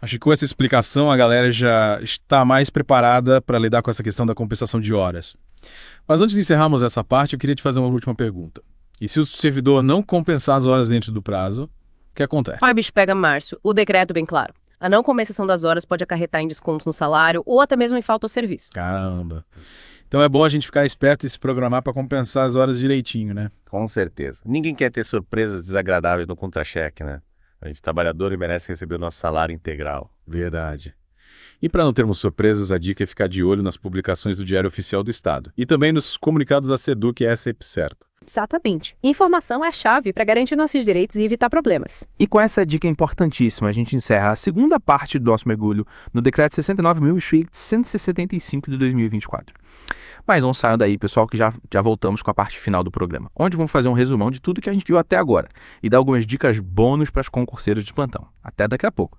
Acho que com essa explicação a galera já está mais preparada para lidar com essa questão da compensação de horas. Mas antes de encerrarmos essa parte, eu queria te fazer uma última pergunta. E se o servidor não compensar as horas dentro do prazo, o que acontece? Olha, bicho, pega, Márcio. O decreto bem claro. A não compensação das horas pode acarretar em descontos no salário ou até mesmo em falta ao serviço. Caramba. Então é bom a gente ficar esperto e se programar para compensar as horas direitinho, né? Com certeza. Ninguém quer ter surpresas desagradáveis no contra-cheque, né? A gente é trabalhador e merece receber o nosso salário integral. Verdade. E para não termos surpresas, a dica é ficar de olho nas publicações do Diário Oficial do Estado e também nos comunicados da SEDUC, é sempre certo. Exatamente. Informação é a chave para garantir nossos direitos e evitar problemas. E com essa dica importantíssima, a gente encerra a segunda parte do nosso mergulho no Decreto 69.165 de 2024. Mas não saiam daí, pessoal, que já voltamos com a parte final do programa, onde vamos fazer um resumão de tudo que a gente viu até agora e dar algumas dicas bônus para os concurseiros de plantão. Até daqui a pouco.